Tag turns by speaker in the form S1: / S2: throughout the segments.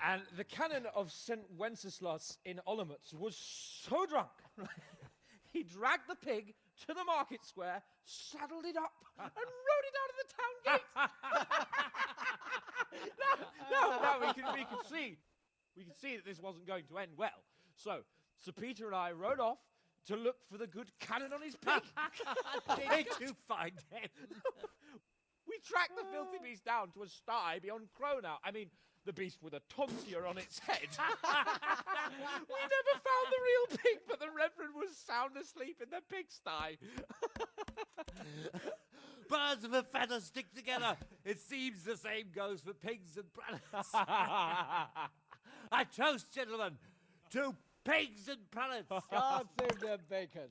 S1: And the canon of St. Wenceslas in Olomouc was so drunk, he dragged the pig to the market square, saddled it up, and rode it out of the town gate. Now we could see that this wasn't going to end well. So Sir Peter and I rode off to look for the good canon on his pig.
S2: Did you find him?
S1: We tracked the filthy beast down to a sty beyond Cronau. I mean, the beast with a tonsure on its head. We never found the real pig, but the Reverend was sound asleep in the pigsty.
S2: Birds of a feather stick together. It seems the same goes for pigs and prelates. I toast, gentlemen, to pigs and prelates.
S3: God save their bacon.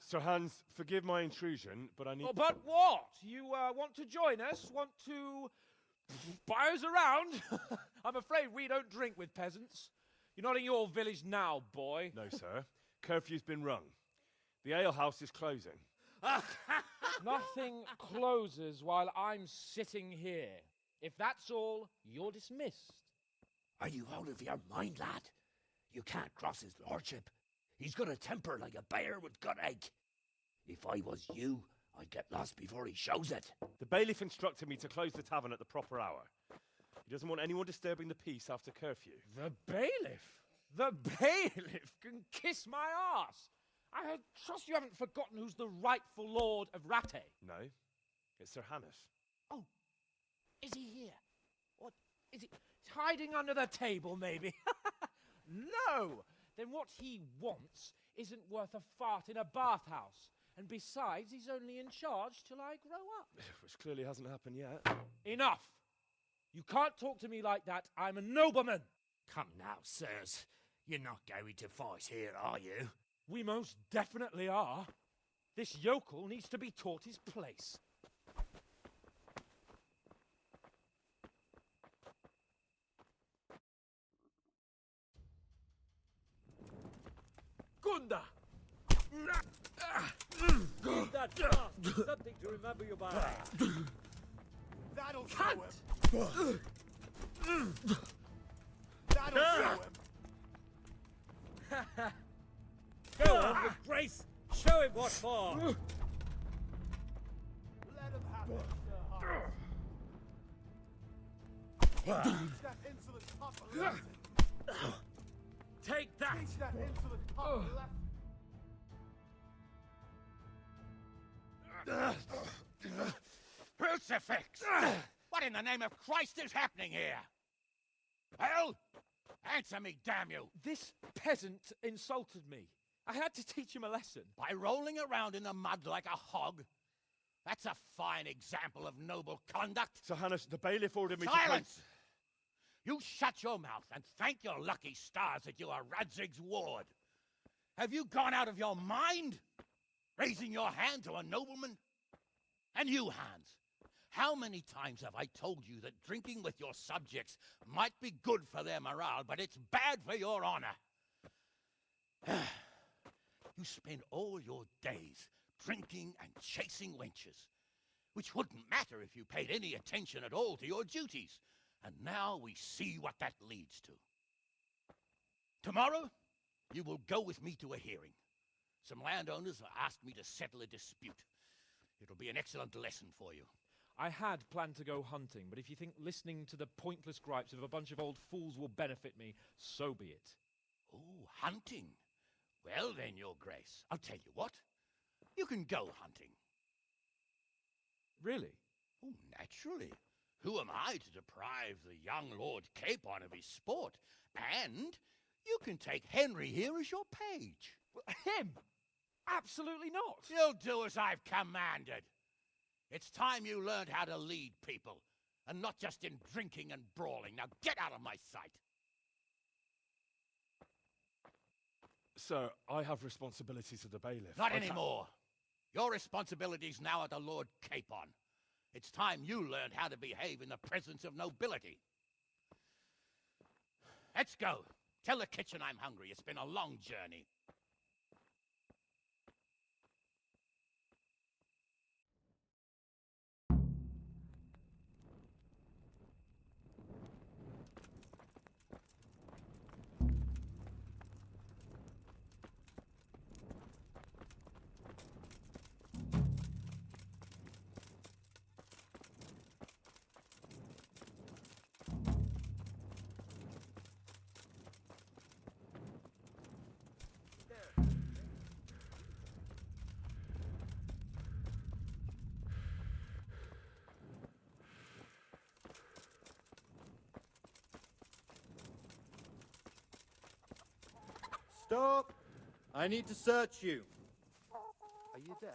S4: Sir Hans, forgive my intrusion, but I need...
S1: Oh, but what? You want to join us? Want to buy us around? I'm afraid we don't drink with peasants. You're not in your village now, boy.
S4: No, sir. Curfew's been rung. The alehouse is closing.
S1: Nothing closes while I'm sitting here. If that's all, you're dismissed.
S5: Are you out of your mind, lad? You can't cross his lordship. He's got a temper like a bear with gut ache. If I was you, I'd get lost before he shows it.
S4: The bailiff instructed me to close the tavern at the proper hour. He doesn't want anyone disturbing the peace after curfew.
S1: The bailiff? The bailiff can kiss my arse. I trust you haven't forgotten who's the rightful lord of Rattay.
S4: No, it's Sir Hannes.
S1: Oh, is he here? What, is he hiding under the table, maybe? No! Then what he wants isn't worth a fart in a bathhouse. And besides, he's only in charge till I grow up.
S4: Which clearly hasn't happened yet.
S1: Enough! You can't talk to me like that. I'm a nobleman.
S5: Come now, sirs. You're not going to fight here, are you?
S1: We most definitely are. This yokel needs to be taught his place. Gunda!
S2: Keep that fast. Something to remember you by.
S6: That'll show him. That'll show him.
S2: Go on with grace. Show him what for.
S6: Let him have it, Sir Hans. Teach that insolent pup a lesson.
S2: Take that.
S6: Teach that insolent pup a lesson.
S5: Crucifix! What in the name of Christ is happening here? Well, answer me, damn you!
S1: This peasant insulted me. I had to teach him a lesson.
S5: By rolling around in the mud like a hog? That's a fine example of noble conduct.
S4: Sir Hannes, the bailiff ordered me
S5: Silence! You shut your mouth and thank your lucky stars that you are Radzig's ward. Have you gone out of your mind? Raising your hand to a nobleman? And you, Hans, how many times have I told you that drinking with your subjects might be good for their morale, but it's bad for your honor? You spend all your days drinking and chasing wenches, which wouldn't matter if you paid any attention at all to your duties. And now we see what that leads to. Tomorrow, you will go with me to a hearing. Some landowners have asked me to settle a dispute. It'll be an excellent lesson for you.
S1: I had planned to go hunting, but if you think listening to the pointless gripes of a bunch of old fools will benefit me, so be it.
S5: Oh, hunting. Well then, Your Grace, I'll tell you what. You can go hunting.
S1: Really?
S5: Oh, naturally. Who am I to deprive the young Lord Capon of his sport? And you can take Henry here as your page.
S1: Him? Absolutely not.
S5: You'll do as I've commanded. It's time you learned how to lead people, and not just in drinking and brawling. Now get out of my sight.
S4: Sir, I have responsibilities to the bailiff.
S5: Not anymore. Your responsibilities now are the Lord Capon. It's time you learned how to behave in the presence of nobility. Let's go. Tell the kitchen I'm hungry. It's been a long journey.
S7: Stop! I need to search you.
S6: Are you deaf?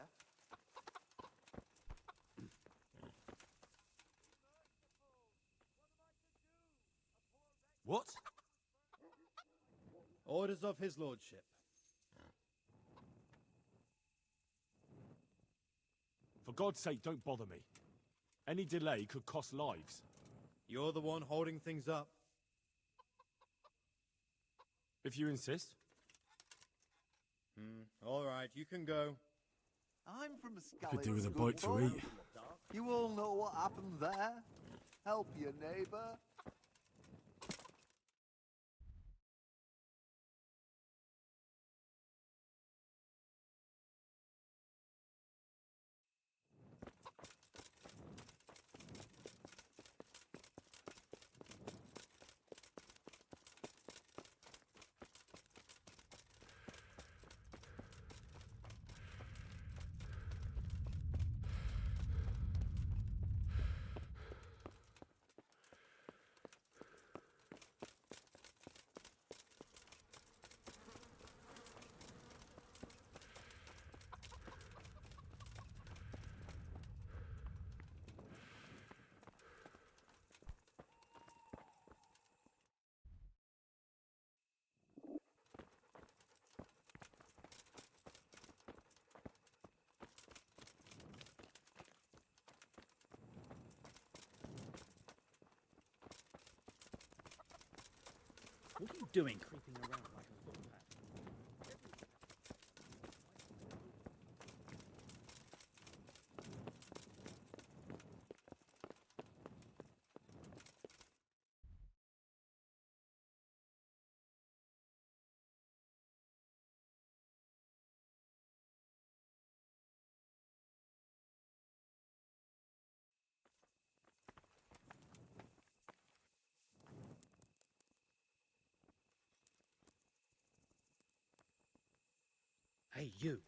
S2: What?
S7: Orders of his lordship.
S4: For God's sake, don't bother me. Any delay could cost lives.
S7: You're the one holding things up.
S4: If you insist.
S7: All right, you can go.
S6: I'm from Scully.
S8: Could do with a bite to eat.
S6: You all know what happened there? Help your neighbor.
S1: What are you doing creeping around like a little rat? Hey, you.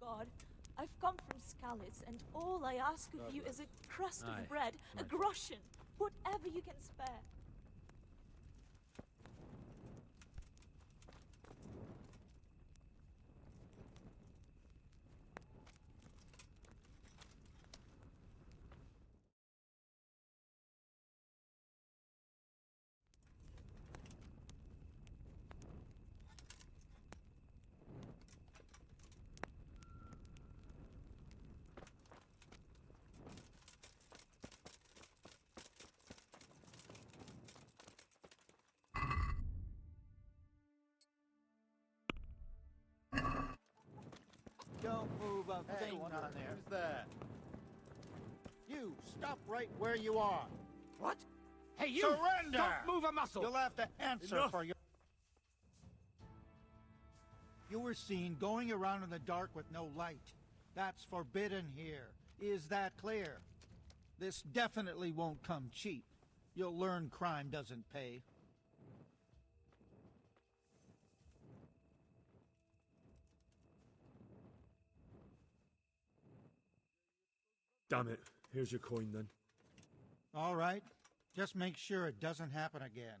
S9: God, I've come from Scallis, and all I ask of you is a crust of bread, a groschen, whatever you can spare.
S5: Don't move a
S7: Hey,
S5: thing on there.
S7: who's there?
S5: You, stop right where you are.
S1: What? Hey, you!
S5: Surrender!
S1: Don't move a muscle!
S5: You'll have to answer
S1: Enough.
S5: for your... You were seen going around in the dark with no light. That's forbidden here. Is that clear? This definitely won't come cheap. You'll learn crime doesn't pay.
S4: Damn it. Here's your coin then.
S8: All right. Just make sure it doesn't happen again.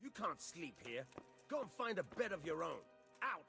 S10: You can't sleep here. Go and find a bed of your own. Out!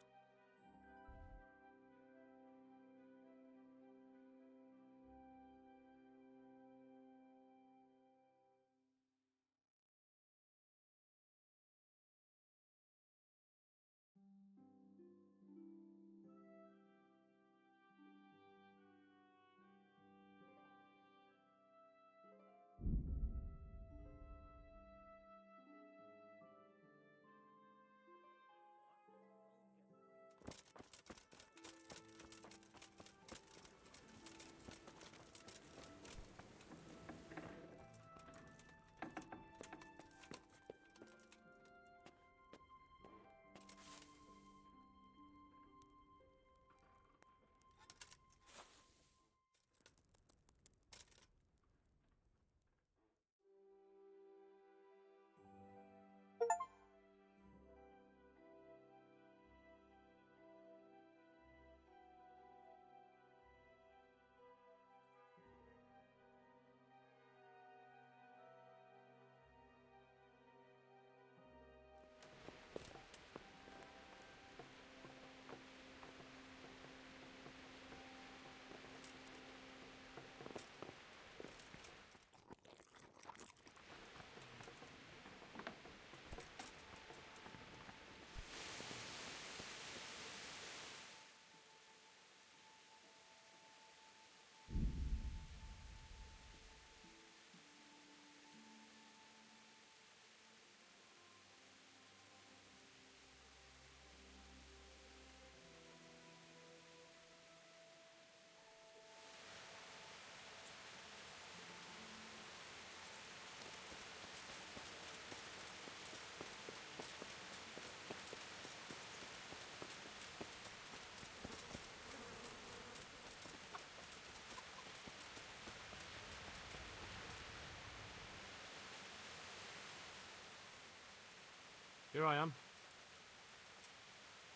S4: Here I am.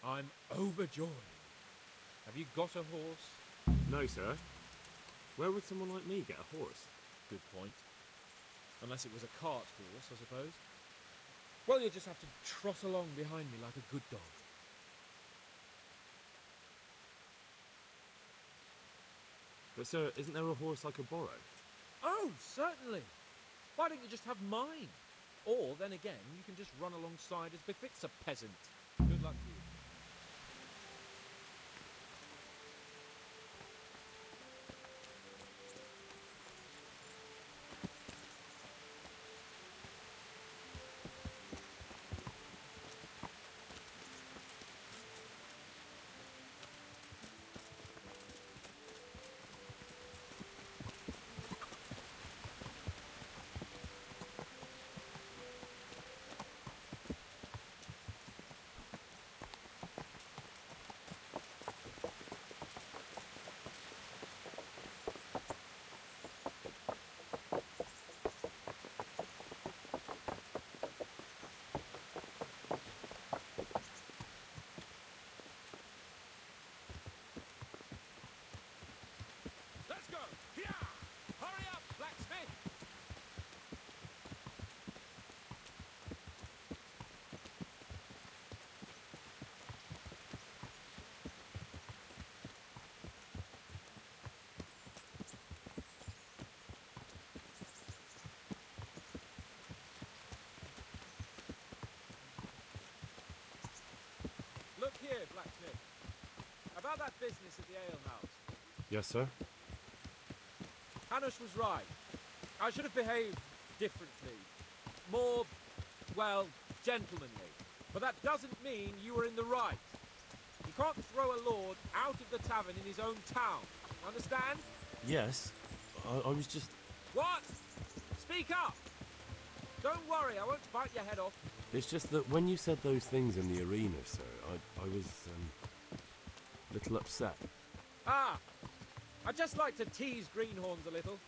S1: I'm overjoyed. Have you got a horse?
S4: No, sir. Where would someone like me get a horse?
S1: Good point. Unless it was a cart horse, I suppose. Well, you'll just have to trot along behind me like a good dog.
S4: But, sir, isn't there a horse I could borrow?
S1: Oh, certainly. Why don't you just have mine? Or, then again, you can just run alongside as befits a peasant. Good luck to you. Let's go! Here! Hurry up, blacksmith! Look here, blacksmith. About that business at the alehouse.
S4: Yes, sir.
S1: Hanush was right. I should have behaved differently. More, well, gentlemanly, but that doesn't mean you were in the right. You can't throw a lord out of the tavern in his own town. Understand?
S4: Yes, I was just...
S1: What? Speak up! Don't worry, I won't bite your head off.
S4: It's just that when you said those things in the arena, sir, I was, a little upset.
S1: Ah! I just like to tease greenhorns a little.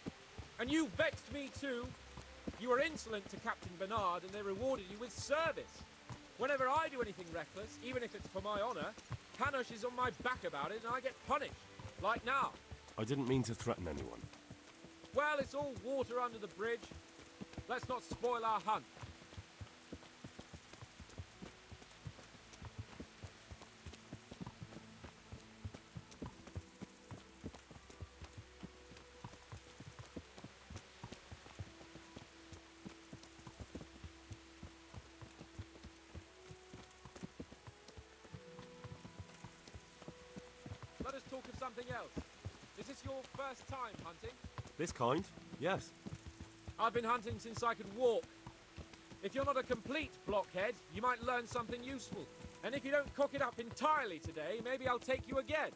S1: And you vexed me too. You were insolent to Captain Bernard and they rewarded you with service. Whenever I do anything reckless, even if it's for my honour, Hanush is on my back about it and I get punished. Like now.
S4: I didn't mean to threaten anyone.
S1: Well, it's all water under the bridge. Let's not spoil our hunt. Let us talk of something else. Is this your first time hunting?
S4: This kind? Yes.
S1: I've been hunting since I could walk. If you're not a complete blockhead, you might learn something useful. And if you don't cock it up entirely today, maybe I'll take you again.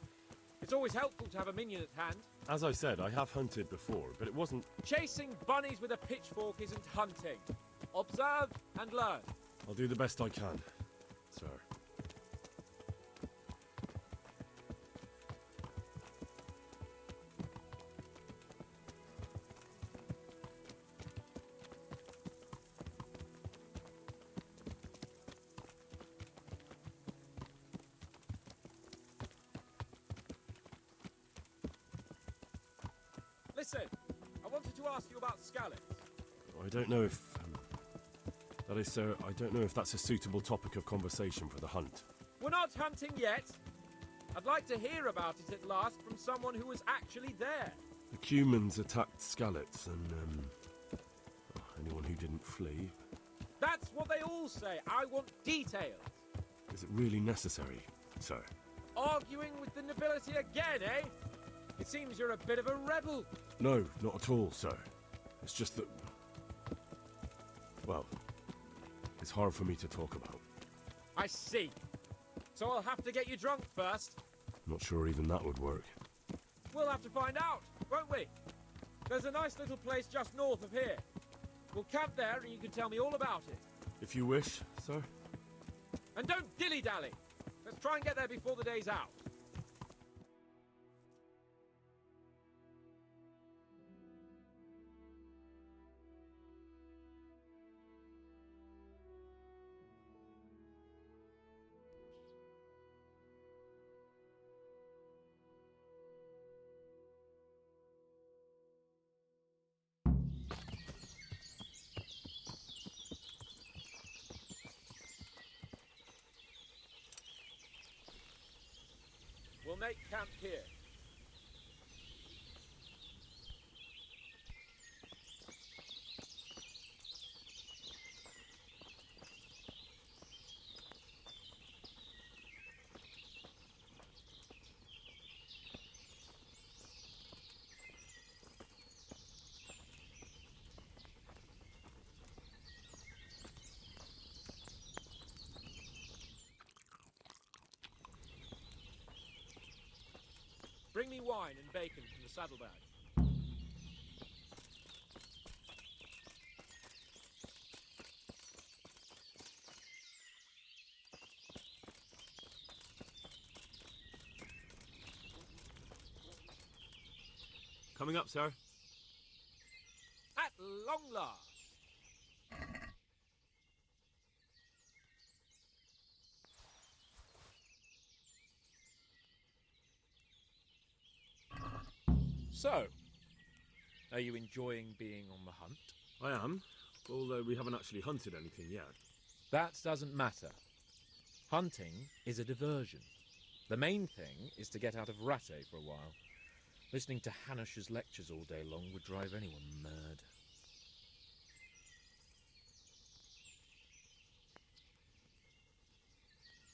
S1: It's always helpful to have a minion at hand.
S4: As I said, I have hunted before, but it wasn't...
S1: Chasing bunnies with a pitchfork isn't hunting. Observe and learn.
S4: I'll do the best I can, sir.
S1: Listen, I wanted to ask you about scallops.
S4: I don't know if... that is, sir, I don't know if that's a suitable topic of conversation for the hunt.
S1: We're not hunting yet. I'd like to hear about it at last from someone who was actually there.
S4: The Cumans attacked Skallets and, anyone who didn't flee.
S1: That's what they all say. I want details.
S4: Is it really necessary, sir?
S1: Arguing with the nobility again, eh? It seems you're a bit of a rebel.
S4: No, not at all, sir. It's just that... well, it's hard for me to talk about.
S1: I see. So I'll have to get you drunk first.
S4: Not sure even that would work.
S1: We'll have to find out, won't we? There's a nice little place just north of here. We'll camp there and you can tell me all about it.
S4: If you wish, sir.
S1: And don't dilly-dally. Let's try and get there before the day's out. We'll make camp here. Bring me wine and bacon from the saddlebag.
S4: Coming up, sir.
S1: At long last. So, are you enjoying being on the hunt?
S4: I am, although we haven't actually hunted anything yet.
S1: That doesn't matter. Hunting is a diversion. The main thing is to get out of Rattay for a while. Listening to Hanush's lectures all day long would drive anyone mad.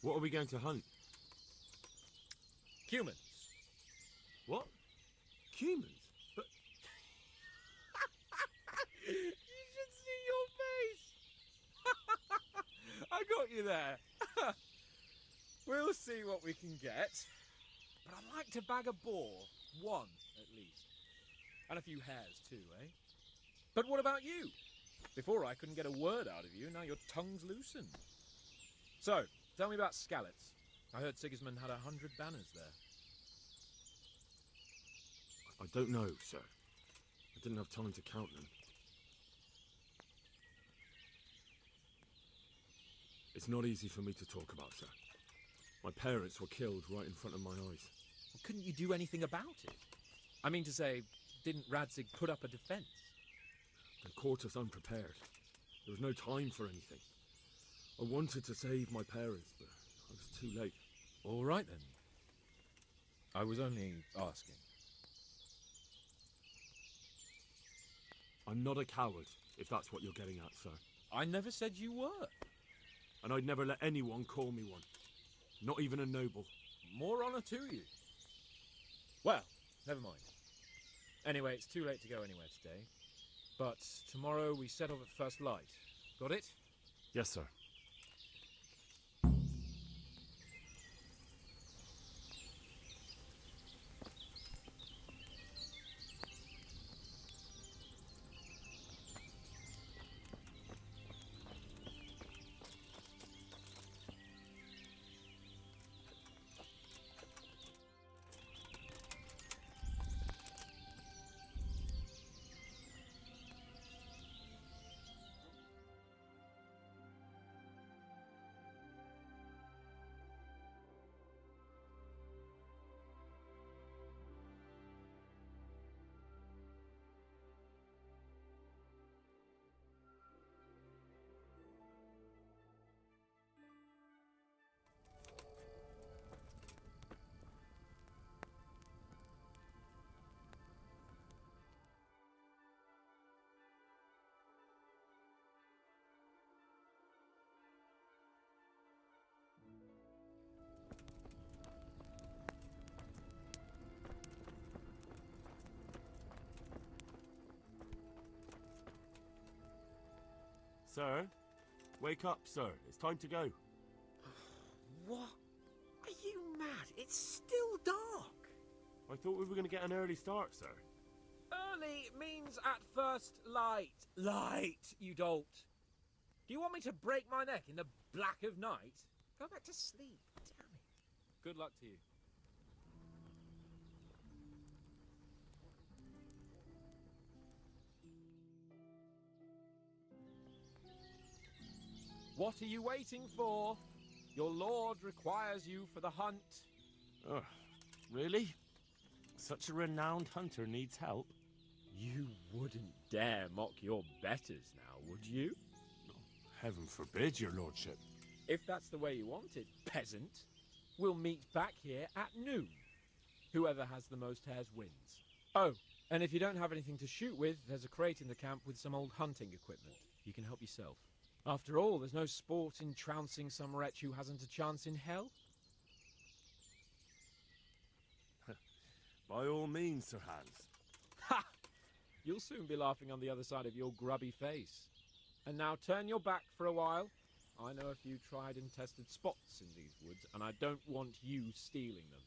S4: What are we going to hunt?
S1: Humans.
S4: What? Humans? But...
S1: You should see your face! got you there. We'll see what we can get. But I'd like to bag a boar. One, at least. And a few hares, too, eh? But what about you? Before I couldn't get a word out of you, now your tongue's loosened. So, tell me about Skalitz. I heard Sigismund had 100 banners there.
S4: I don't know, sir. I didn't have time to count them. It's not easy for me to talk about, sir. My parents were killed right in front of my eyes.
S1: Well, couldn't you do anything about it? I mean to say, didn't Radzig put up a defence?
S4: They caught us unprepared. There was no time for anything. I wanted to save my parents, but I was too late.
S1: All right, then. I was only asking.
S4: I'm not a coward, if that's what you're getting at, sir.
S1: I never said you were.
S4: And I'd never let anyone call me one. Not even a noble.
S1: More honour to you. Well, never mind. Anyway, it's too late to go anywhere today. But tomorrow we set off at first light. Got it?
S4: Yes, sir. Sir? Wake up, sir. It's time to go.
S10: What? Are you mad? It's still dark.
S4: I thought we were going to get an early start, sir.
S1: Early means at first light. Light, you dolt. Do you want me to break my neck in the black of night? Go back to sleep. Damn it. Good luck to you. What are you waiting for? Your lord requires you for the hunt.
S4: Oh, really? Such a renowned hunter needs help?
S1: You wouldn't dare mock your betters now, would you?
S4: Heaven forbid, your lordship.
S1: If that's the way you want it, peasant, we'll meet back here at noon. Whoever has the most hares wins. Oh, and if you don't have anything to shoot with, there's a crate in the camp with some old hunting equipment. You can help yourself. After all, there's no sport in trouncing some wretch who hasn't a chance in hell.
S4: By all means, Sir Hans.
S1: Ha! You'll soon be laughing on the other side of your grubby face. And now turn your back for a while. I know a few tried and tested spots in these woods, and I don't want you stealing them.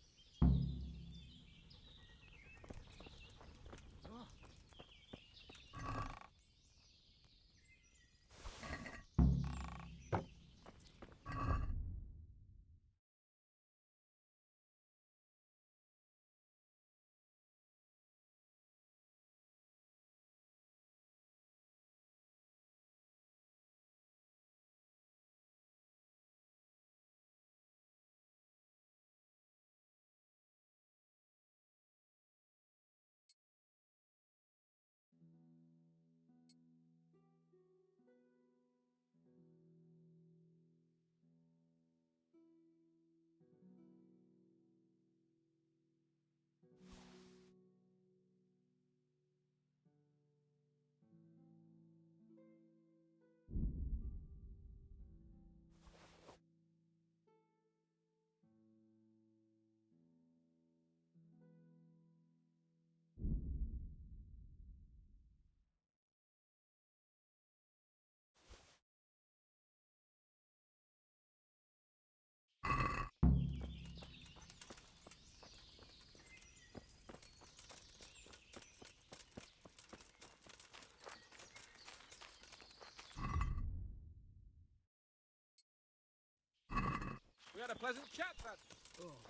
S1: had a pleasant chat, that... Oh.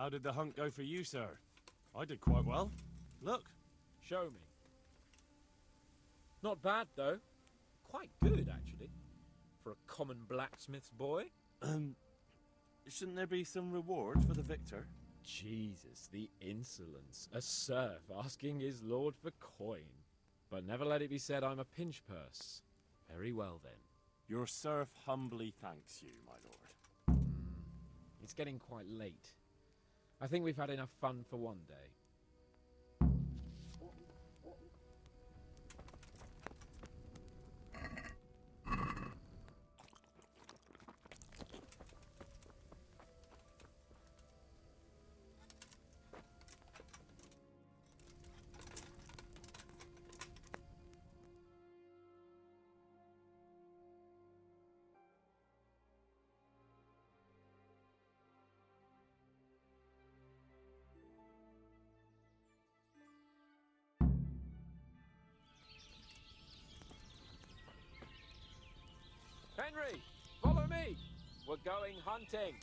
S11: How did the hunt go for you, sir? I did quite well. Look.
S3: Show me. Not bad, though. Quite good, actually. For a common blacksmith's boy.
S11: Shouldn't there be some reward for the victor?
S3: Jesus, the insolence. A serf asking his lord for coin. But never let it be said I'm a pinch purse. Very well, then.
S11: Your serf humbly thanks you, my lord.
S3: It's getting quite late. I think we've had enough fun for one day. Henry, follow me. We're going hunting.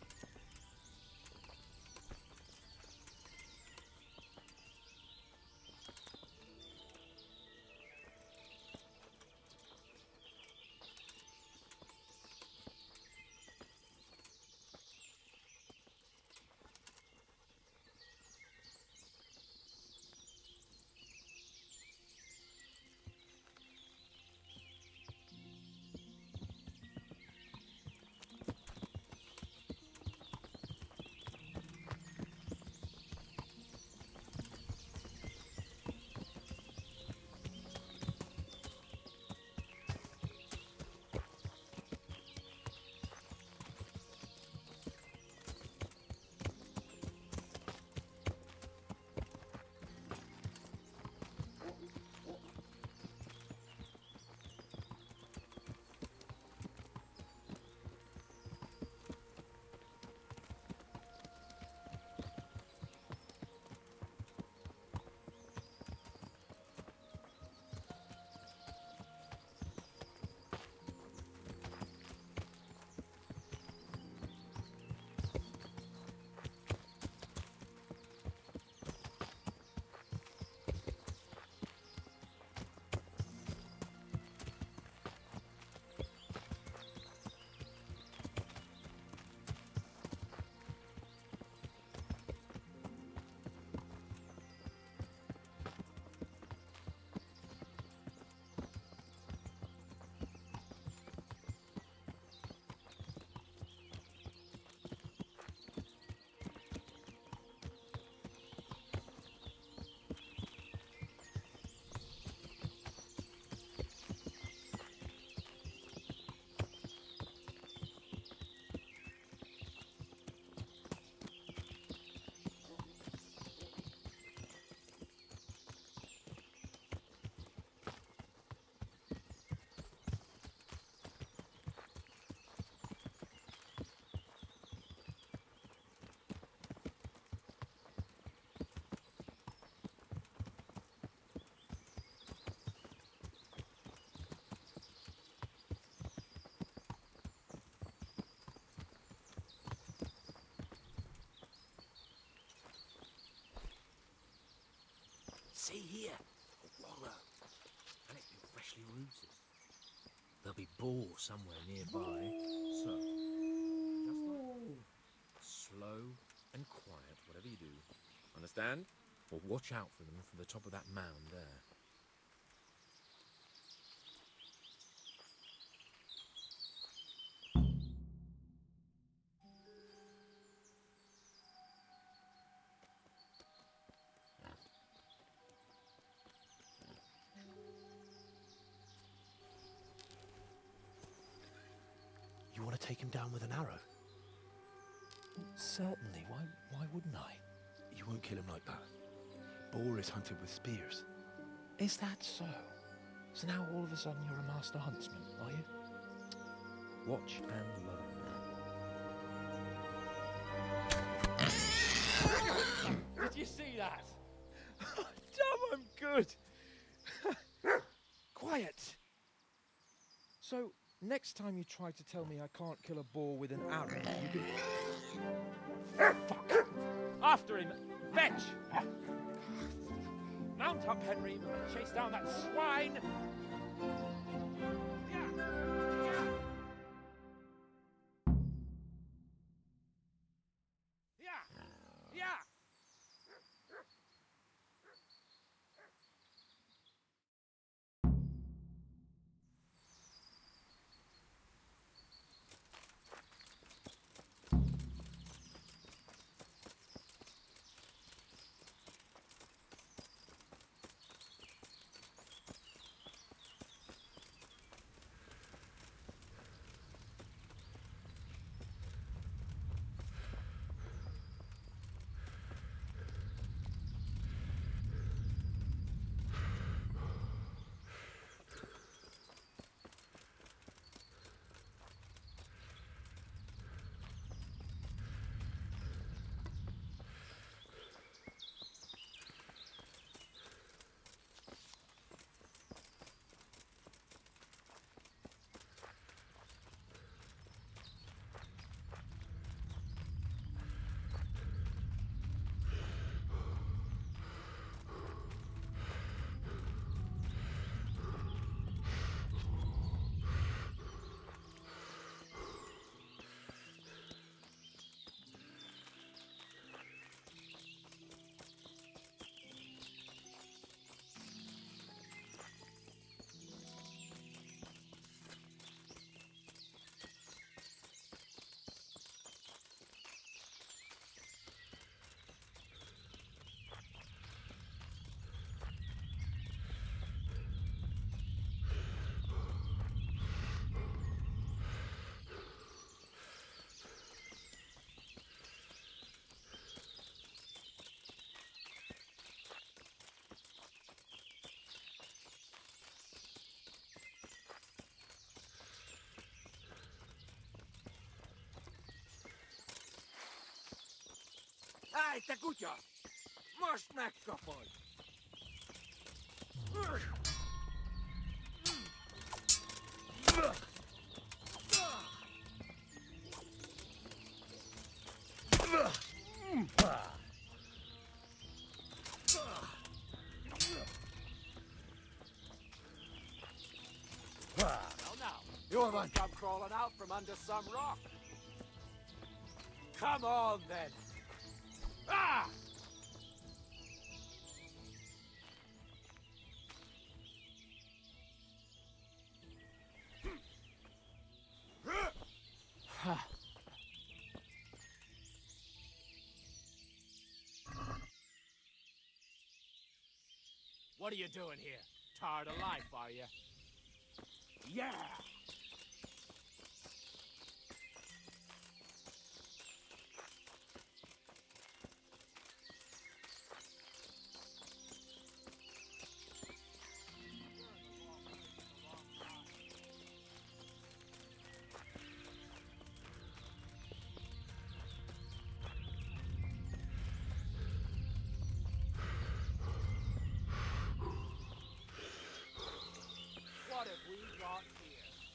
S10: See here, a wallow, and it's been freshly rooted. There'll be boars somewhere nearby, so just like slow and quiet, whatever you do. Understand? Or watch out for them from the top of that mound there. You want to take him down with an arrow?
S12: Certainly. Why wouldn't I?
S10: You won't kill him like that. Boar is hunted with spears.
S12: Is that so? So now all of a sudden you're a master huntsman, are you?
S10: Watch and learn.
S1: Did you see that? Damn, I'm good. Quiet. So, Next time you try to tell me I can't kill a boar with an arrow, you can... Fuck! After him! Fetch! Mount up, Henry. We're gonna chase down that swine!
S10: Hej, te kutya! Most megkapod!
S2: You're one come crawling out from under some rock. Come on, then. Ah!
S1: What are you doing here? Tired of life, are you? Yeah!
S2: What have we got here?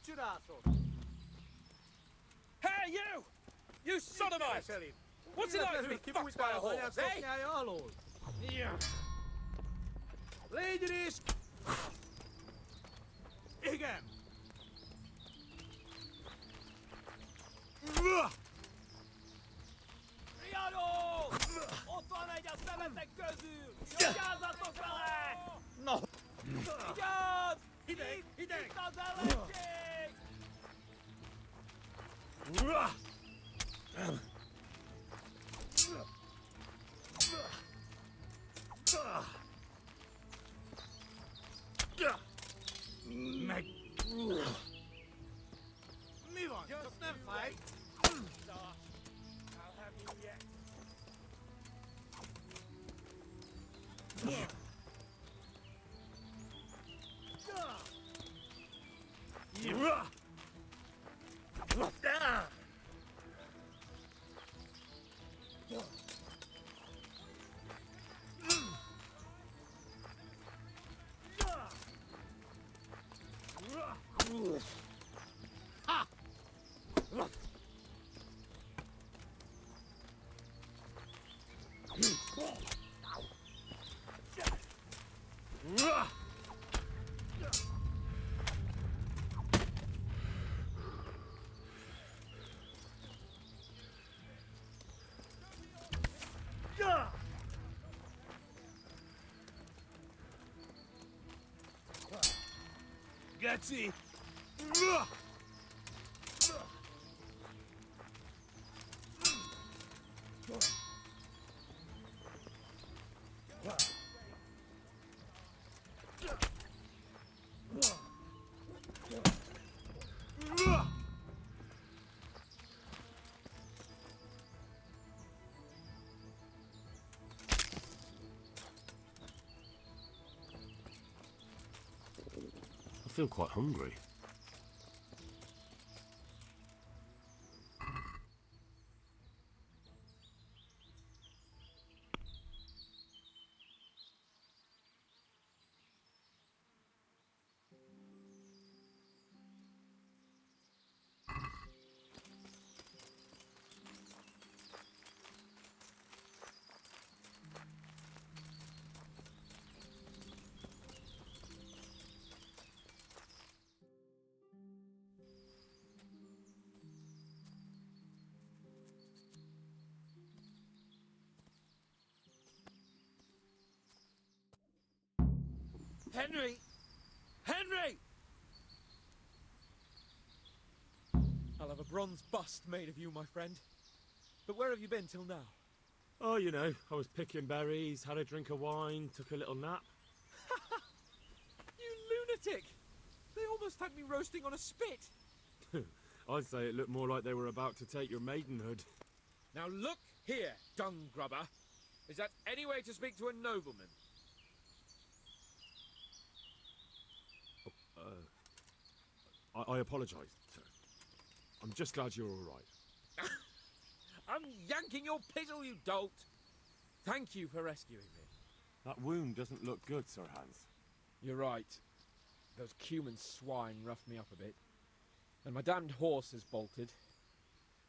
S2: your asshole.
S1: Hey, you! You sodomite! What's it like to be fucked by a horse, eh? Yeah.
S2: Ladies! Igen! Riadó! Ott van egy a szemetek közül! Nyomjázzatok vele!
S1: No!
S2: Vigyázz! Hideg! Hideg! Itt az ellenség!
S1: Meg...
S2: Mi van? Just nem fáj?
S1: I'll have you yet.
S2: Getsy!
S11: I feel quite hungry.
S1: Henry! Henry! I'll have a bronze bust made of you, my friend. But where have you been till now?
S4: Oh, you know, I was picking berries, had a drink of wine, took a little nap.
S1: You lunatic! They almost had me roasting on a spit.
S4: I'd say it looked more like they were about to take your maidenhood.
S3: Now look here, dung grubber. Is that any way to speak to a nobleman?
S4: I apologise, sir. I'm just glad you're all right.
S3: I'm yanking your pizzle, you dolt! Thank you for rescuing me.
S4: That wound doesn't look good, Sir Hans.
S3: You're right. Those Cuman swine roughed me up a bit. And my damned horse has bolted.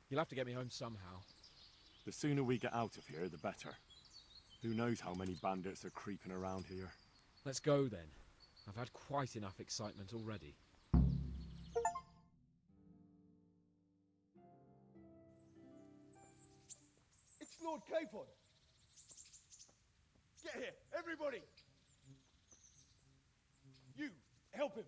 S3: You'll have to get me home somehow.
S4: The sooner we get out of here, the better. Who knows how many bandits are creeping around here.
S3: Let's go then. I've had quite enough excitement already.
S5: It's Lord Capon! Get here, everybody! You, help him!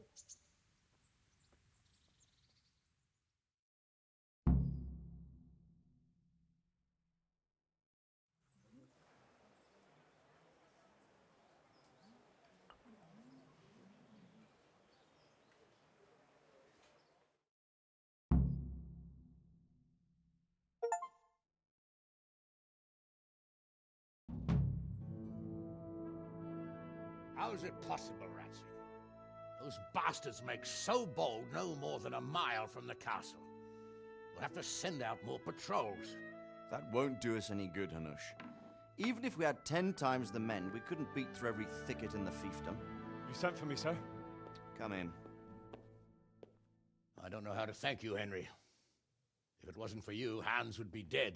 S5: How is it possible, Ratsy? Those bastards make so bold no more than a mile from the castle. We'll have to send out more patrols.
S13: That won't do us any good, Hanush. Even if we had 10 times the men, we couldn't beat through every thicket in the fiefdom.
S4: You sent for me, sir?
S13: Come in.
S5: I don't know how to thank you, Henry. If it wasn't for you, Hans would be dead.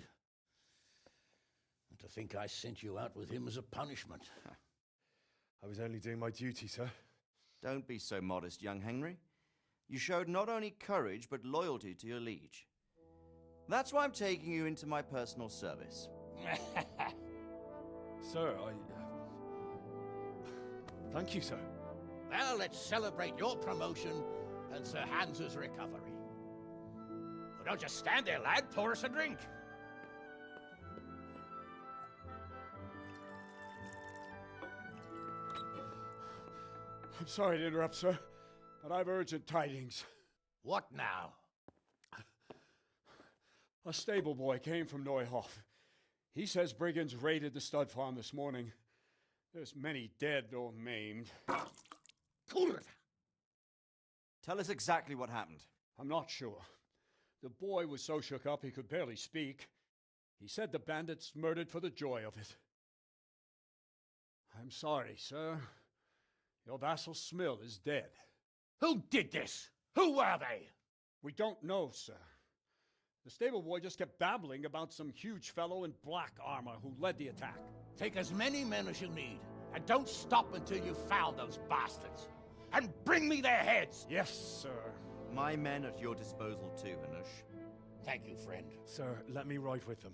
S5: And to think I sent you out with him as a punishment.
S4: I was only doing my duty, sir.
S13: Don't be so modest, young Henry. You showed not only courage, but loyalty to your liege. That's why I'm taking you into my personal service.
S4: Sir, thank you, sir.
S5: Well, let's celebrate your promotion and Sir Hans's recovery. Well, don't just stand there, lad. Pour us a drink.
S14: I'm sorry to interrupt, sir, but I've urgent tidings.
S5: What now?
S14: A stable boy came from Neuhof. He says brigands raided the stud farm this morning. There's many dead or maimed.
S13: Tell us exactly what happened.
S14: I'm not sure. The boy was so shook up he could barely speak. He said the bandits murdered for the joy of it. I'm sorry, sir. Your vassal Smill is dead.
S5: Who did this? Who were they?
S14: We don't know, sir. The stable boy just kept babbling about some huge fellow in black armor who led the attack.
S5: Take as many men as you need, and don't stop until you've found those bastards. And bring me their heads!
S14: Yes, sir.
S13: My men at your disposal too, Hanush.
S5: Thank you, friend.
S4: Sir, let me ride with them.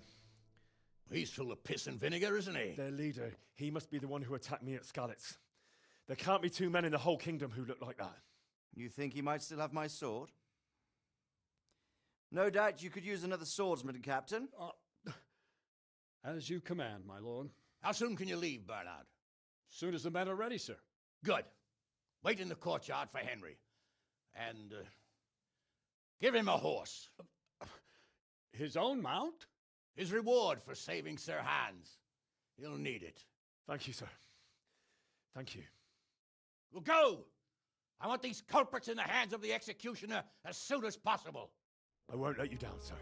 S5: He's full of piss and vinegar, isn't he?
S4: Their leader, he must be the one who attacked me at Skalitz. There can't be two men in the whole kingdom who look like that.
S13: You think he might still have my sword? No doubt you could use another swordsman, Captain.
S14: As you command, my lord.
S5: How soon can you leave, Bernard?
S14: Soon as the men are ready, sir.
S5: Good. Wait in the courtyard for Henry. And give him a horse.
S14: His own mount?
S5: His reward for saving Sir Hans. He'll need it.
S4: Thank you, sir. Thank you.
S5: Well, go! I want these culprits in the hands of the executioner as soon as possible.
S4: I won't let you down, sir.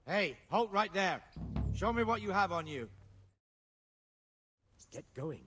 S15: Hey, halt right there. Show me what you have on you.
S3: Get going.